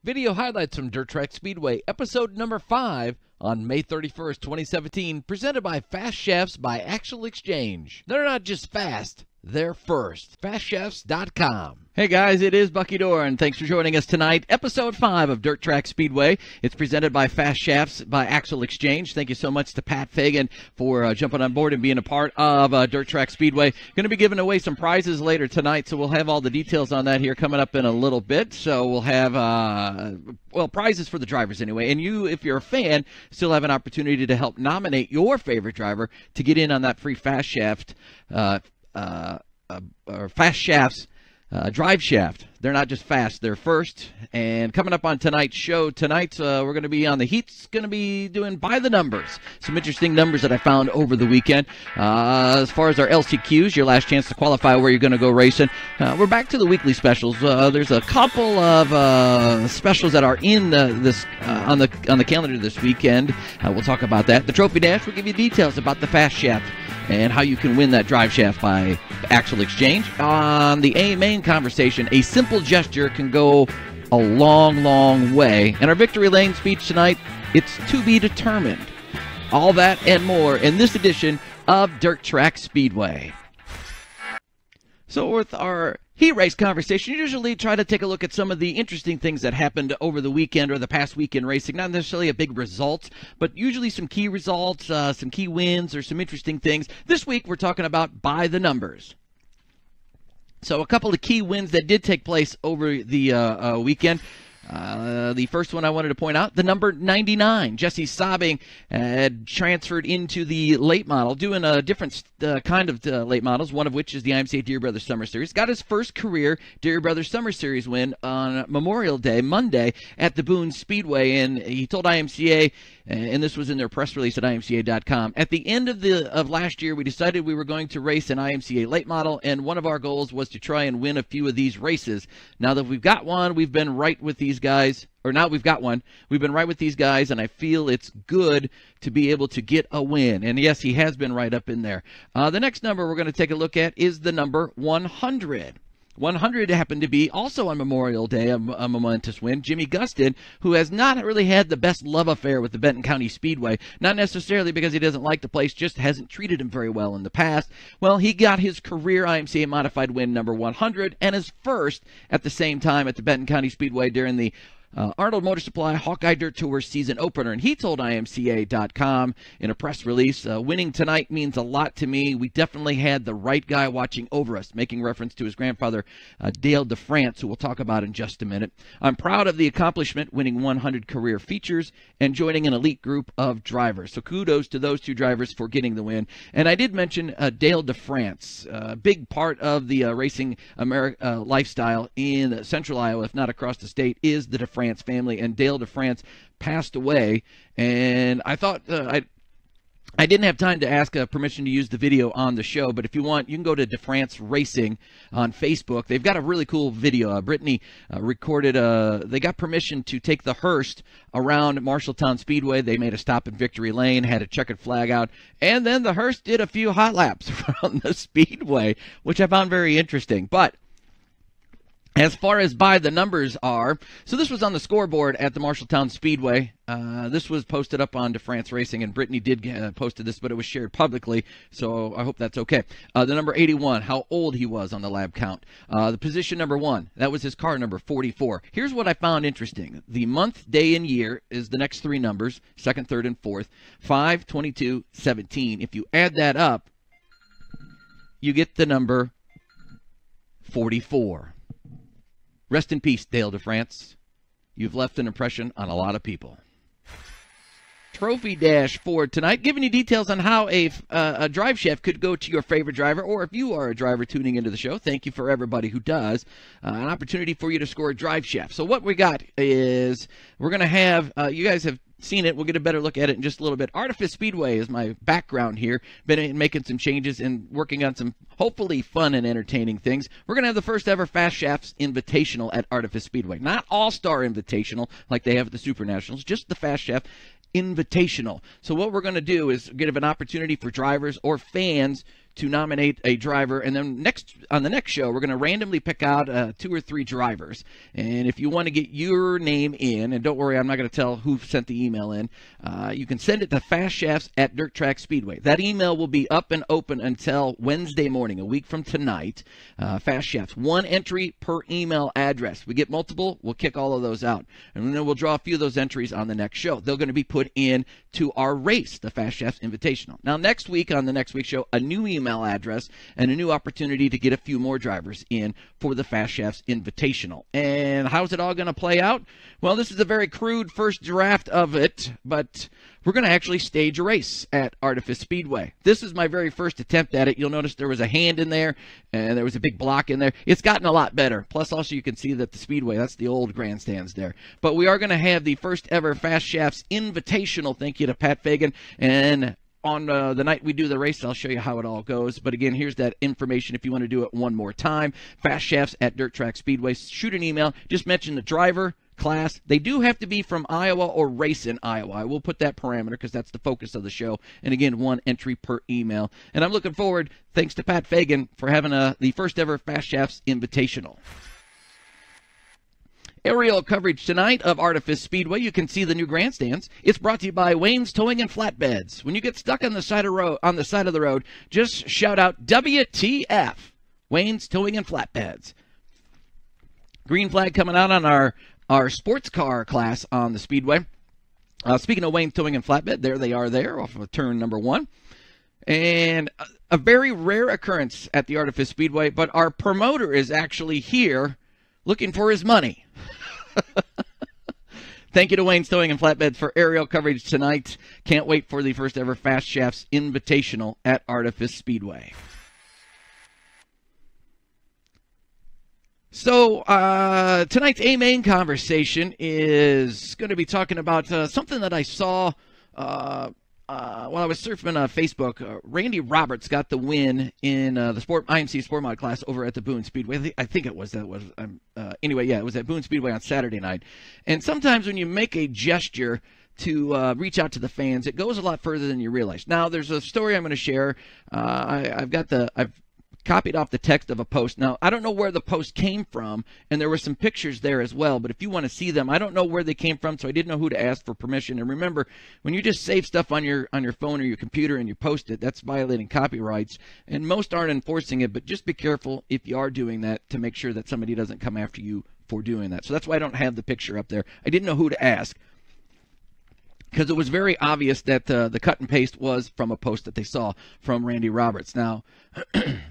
Video highlights from Dirt Track Speedway, episode number 5 on May 31st, 2017, presented by Fast Shafts by Actual Exchange. They're not just fast, they're first. FastShafts.com. Hey guys, it is Bucky Doren. Thanks for joining us tonight. Episode 5 of Dirt Track Speedway. It's presented by Fast Shafts by Actual Exchange. Thank you so much to Pat Fagan for jumping on board and being a part of Dirt Track Speedway. Going to be giving away some prizes later tonight, so we'll have all the details on that here coming up in a little bit. So we'll have, prizes for the drivers anyway. And you, if you're a fan, still have an opportunity to help nominate your favorite driver to get in on that free Fast Shaft, or Fast Shafts drive shaft. They're not just fast, they're first. And coming up on tonight's show, we're going to be on the heats, going to be doing by the numbers. Some interesting numbers that I found over the weekend. As far as our LCQs, your last chance to qualify where you're going to go racing. We're back to the weekly specials. There's a couple of specials that are in on the calendar this weekend. We'll talk about that. The Trophy Dash will give you details about the Fast Shaft and how you can win that drive shaft by Actual Exchange. On the main conversation, a simple gesture can go a long, long way. And our Victory Lane speech tonight, it's to be determined. All that and more in this edition of Dirt Track Speedway. So with our heat race conversation, usually try to take a look at some of the interesting things that happened over the weekend or the past weekend racing. Not necessarily a big result, but usually some key results, some key wins, or some interesting things. This week we're talking about by the numbers. So a couple of key wins that did take place over the weekend. The first one I wanted to point out, the number 99. Jesse Sobbing had transferred into the late model, doing a different kind of late models, one of which is the IMCA Deere Brothers Summer Series. Got his first career Deere Brothers Summer Series win on Memorial Day, Monday, at the Boone Speedway. And he told IMCA, and this was in their press release at IMCA.com, at the end of last year, we decided we were going to race an IMCA late model, and one of our goals was to try and win a few of these races. Now that we've got one, we've been right with these guys, or now we've got one, we've been right with these guys, and I feel it's good to be able to get a win. And yes, he has been right up in there. The next number we're going to take a look at is the number 100. 100 happened to be also on Memorial Day, a momentous win. Jimmy Gustin, who has not really had the best love affair with the Benton County Speedway, not necessarily because he doesn't like the place, just hasn't treated him very well in the past. Well, he got his career IMCA modified win number 100 and his first at the same time at the Benton County Speedway during the Arnold Motor Supply Hawkeye Dirt Tour season opener. And he told IMCA.com in a press release, winning tonight means a lot to me. We definitely had the right guy watching over us, making reference to his grandfather, Dale DeFrance, who we'll talk about in just a minute. I'm proud of the accomplishment, winning 100 career features and joining an elite group of drivers. So kudos to those two drivers for getting the win. And I did mention Dale DeFrance, a big part of the racing lifestyle in central Iowa, if not across the state, is the DeFrance family, and Dale DeFrance passed away. And I thought I didn't have time to ask permission to use the video on the show, but if you want, you can go to DeFrance Racing on Facebook. They've got a really cool video. Brittany recorded, they got permission to take the Hearst around Marshalltown Speedway. They made a stop in Victory Lane, had a checkered flag out, and then the Hearst did a few hot laps around the Speedway, which I found very interesting. But as far as by the numbers are, so this was on the scoreboard at the Marshalltown Speedway. This was posted up on DeFrance Racing, and Brittany did posted this, but it was shared publicly, so I hope that's okay. The number 81, how old he was on the lab count. The position number 1, that was his car number 44. Here's what I found interesting. The month, day, and year is the next 3 numbers, 2nd, 3rd, and 4th, 5, 22, 17. If you add that up, you get the number 44. Rest in peace, Dale DeFrance. You've left an impression on a lot of people. Trophy Dash for tonight, giving you details on how a drive shaft could go to your favorite driver, or if you are a driver tuning into the show, thank you for everybody who does, an opportunity for you to score a drive shaft. So what we got is we're going to have, you guys have seen it. We'll get a better look at it in just a little bit. Artifice Speedway is my background here. Been making some changes and working on some hopefully fun and entertaining things. We're going to have the first ever Fast Shafts Invitational at Artifice Speedway. Not All-Star Invitational like they have at the Super Nationals, just the Fast Shaft Invitational. So what we're going to do is give an opportunity for drivers or fans to nominate a driver, and then on the next show, we're going to randomly pick out 2 or 3 drivers. And if you want to get your name in, and don't worry, I'm not going to tell who sent the email in, you can send it to fastshafts@Dirt Track Speedway. That email will be up and open until Wednesday morning, a week from tonight. Fast Shafts, 1 entry per email address. We get multiple, we'll kick all of those out. And then we'll draw a few of those entries on the next show. They're going to be put in to our race, the Fast Shafts Invitational. Now, next week, on the next week's show, a new email address and a new opportunity to get a few more drivers in for the Fast Shafts Invitational. And how's it all going to play out? Well, this is a very crude first draft of it, but we're going to actually stage a race at Artifice Speedway. This is my very first attempt at it. You'll notice there was a hand in there, and there was a big block in there. It's gotten a lot better. Plus, also, you can see that the Speedway, that's the old grandstands there. But we are going to have the first ever Fast Shafts Invitational. Thank you to Pat Fagan. And on the night we do the race, I'll show you how it all goes. But again, here's that information if you want to do it one more time. FastShafts@Dirt Track Speedway. Shoot an email. Just mention the driver, class. They do have to be from Iowa or race in Iowa. I will put that parameter because that's the focus of the show. And again, 1 entry per email. And I'm looking forward, thanks to Pat Fagan, for having the first ever Fast Shafts Invitational. Aerial coverage tonight of Artifice Speedway. You can see the new grandstands. It's brought to you by Wayne's Towing and Flatbeds. When you get stuck on the side of the road, just shout out WTF. Wayne's Towing and Flatbeds. Green flag coming out on our sports car class on the Speedway. Speaking of Wayne's Towing and Flatbed, there they are there off of turn number 1. And a very rare occurrence at the Artifice Speedway, but our promoter is actually here looking for his money. Thank you to Wayne's Towing and Flatbeds for aerial coverage tonight. Can't wait for the first ever Fast Shafts Invitational at Artifice Speedway. So tonight's A-Main conversation is going to be talking about something that I saw while I was surfing Facebook. Randy Roberts got the win in the IMC Sport Mod class over at the Boone Speedway. I think it was anyway, yeah, it was at Boone Speedway on Saturday night. And sometimes when you make a gesture to reach out to the fans, it goes a lot further than you realize. Now, there's a story I'm going to share. I've copied off the text of a post. Now, I don't know where the post came from, and there were some pictures there as well, but if you want to see them, I don't know where they came from, so I didn't know who to ask for permission. And remember, when you just save stuff on your phone or your computer and you post it, that's violating copyrights, and most aren't enforcing it, but just be careful if you are doing that to make sure that somebody doesn't come after you for doing that. So that's why I don't have the picture up there. I didn't know who to ask, because it was very obvious that the cut and paste was from a post that they saw from Randy Roberts. Now,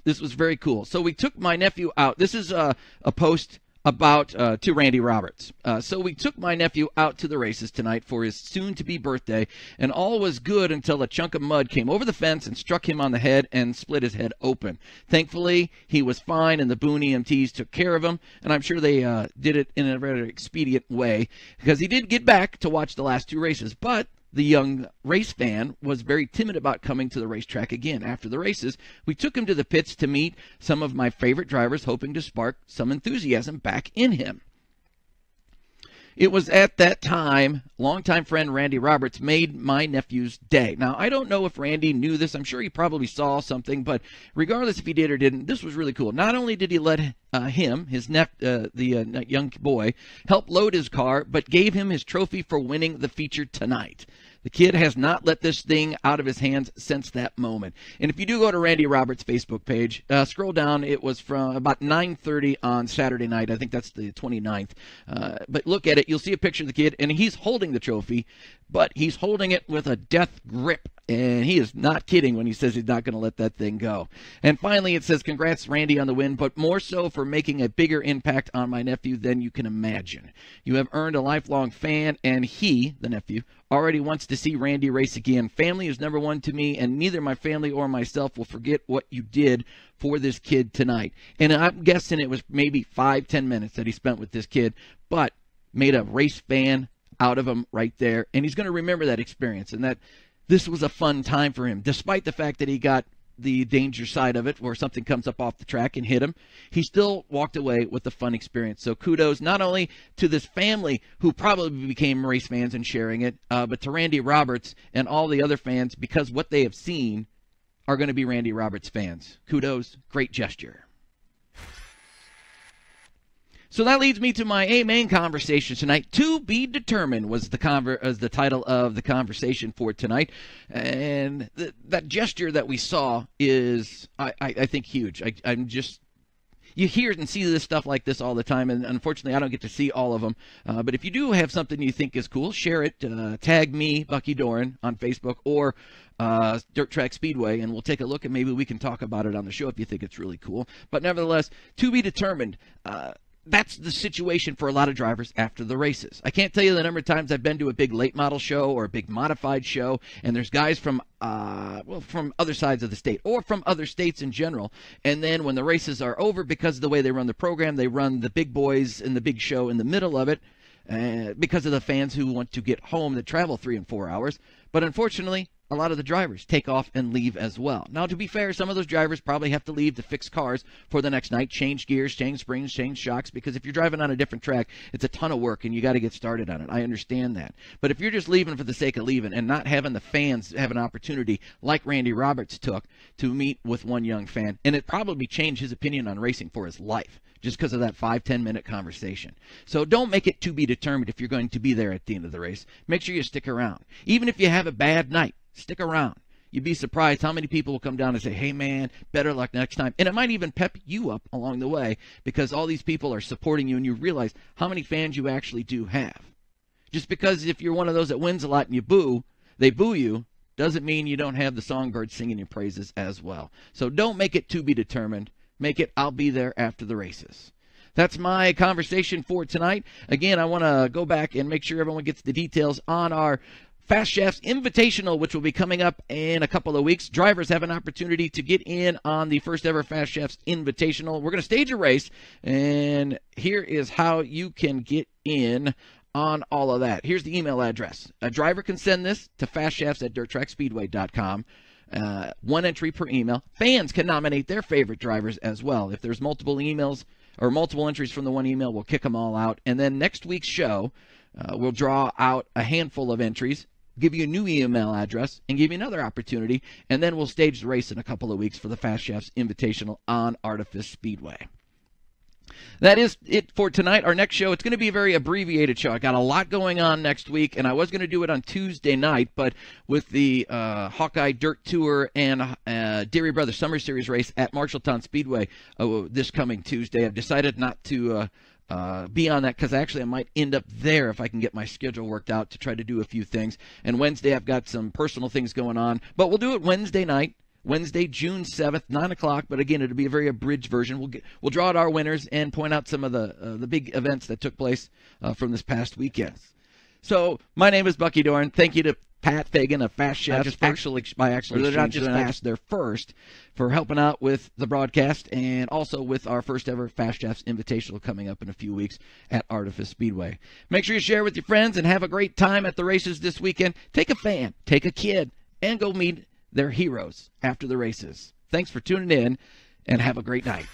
this was very cool. So we took my nephew out. This is a post about to Randy Roberts. So we took my nephew out to the races tonight for his soon-to-be birthday, and all was good until a chunk of mud came over the fence and struck him on the head and split his head open. Thankfully, he was fine, and the Boone EMTs took care of him, and I'm sure they did it in a rather expedient way, because he did get back to watch the last 2 races, but the young race fan was very timid about coming to the racetrack again. After the races, we took him to the pits to meet some of my favorite drivers, hoping to spark some enthusiasm back in him. It was at that time, longtime friend Randy Roberts made my nephew's day. Now, I don't know if Randy knew this. I'm sure he probably saw something, but regardless if he did or didn't, this was really cool. Not only did he let him, the young boy, help load his car, but gave him his trophy for winning the feature tonight. The kid has not let this thing out of his hands since that moment. And if you do go to Randy Roberts' Facebook page, scroll down. It was from about 9:30 on Saturday night. I think that's the 29th. But look at it. You'll see a picture of the kid, and he's holding the trophy, but he's holding it with a death grip. And he is not kidding when he says he's not going to let that thing go. And finally, it says, congrats, Randy, on the win, but more so for making a bigger impact on my nephew than you can imagine. You have earned a lifelong fan, and he, the nephew, already wants to see Randy race again. Family is number one to me, and neither my family or myself will forget what you did for this kid tonight. And I'm guessing it was maybe 5-10 minutes that he spent with this kid, but made a race fan out of him right there. And he's going to remember that experience, and that this was a fun time for him, despite the fact that he got the danger side of it, where something comes up off the track and hit him. He still walked away with a fun experience. So kudos not only to this family who probably became race fans and sharing it, but to Randy Roberts and all the other fans, because what they have seen are going to be Randy Roberts fans. Kudos, great gesture. So that leads me to my main conversation tonight. To be determined was the title of the conversation for tonight. And that gesture that we saw is, I think, huge. You hear and see this stuff like this all the time, and unfortunately I don't get to see all of them. But if you do have something you think is cool, share it. Tag me, Bucky Doren, on Facebook, or Dirt Track Speedway, and we'll take a look, and maybe we can talk about it on the show if you think it's really cool. But nevertheless, to be determined. That's the situation for a lot of drivers after the races. I can't tell you the number of times I've been to a big late model show or a big modified show, and there's guys from other sides of the state or from other states in general, and then when the races are over, because of the way they run the program, they run the big boys and the big show in the middle of it, because of the fans who want to get home that travel 3 and 4 hours. But unfortunately, a lot of the drivers take off and leave as well. Now, to be fair, some of those drivers probably have to leave to fix cars for the next night, change gears, change springs, change shocks, because if you're driving on a different track, it's a ton of work, and you got to get started on it. I understand that. But if you're just leaving for the sake of leaving and not having the fans have an opportunity, like Randy Roberts took, to meet with one young fan, and it probably changed his opinion on racing for his life, just because of that 5-10 minute conversation. So don't make it to be determined if you're going to be there at the end of the race. Make sure you stick around. Even if you have a bad night, stick around. You'd be surprised how many people will come down and say, hey man, better luck next time. And it might even pep you up along the way, because all these people are supporting you, and you realize how many fans you actually do have. Just because if you're one of those that wins a lot and they boo you, doesn't mean you don't have the songbirds singing your praises as well. So don't make it to be determined. Make it, I'll be there after the races. That's my conversation for tonight. Again, I want to go back and make sure everyone gets the details on our Fast Shafts Invitational, which will be coming up in a couple of weeks. Drivers have an opportunity to get in on the first ever Fast Shafts Invitational. We're going to stage a race, and here is how you can get in on all of that. Here's the email address. A driver can send this to fastshafts@dirttrackspeedway.com. 1 entry per email. Fans can nominate their favorite drivers as well. If there's multiple emails or multiple entries from the one email, we'll kick them all out. And then next week's show, we'll draw out a handful of entries, give you a new email address, and give you another opportunity, and then we'll stage the race in a couple of weeks for the Fast Shafts Invitational on Artifice Speedway. That is it for tonight. Our next show, it's going to be a very abbreviated show. I got a lot going on next week, and I was going to do it on Tuesday night, but with the Hawkeye Dirt Tour and Deary Brothers Summer Series race at Marshalltown Speedway this coming Tuesday, I've decided not to be on that, because actually I might end up there if I can get my schedule worked out to try to do a few things. And Wednesday I've got some personal things going on, but we'll do it Wednesday night. Wednesday, June 7th, 9 o'clock, but again, it'll be a very abridged version. We'll draw out our winners and point out some of the big events that took place from this past weekend. So, my name is Bucky Doren. Thank you to Pat Fagan of Fast Shafts. Actually, they're not just fast, they're first, for helping out with the broadcast, and also with our first ever Fast Shafts Invitational coming up in a few weeks at Artifice Speedway. Make sure you share with your friends and have a great time at the races this weekend. Take a fan, take a kid, and go meet their heroes after the races. Thanks for tuning in, and have a great night.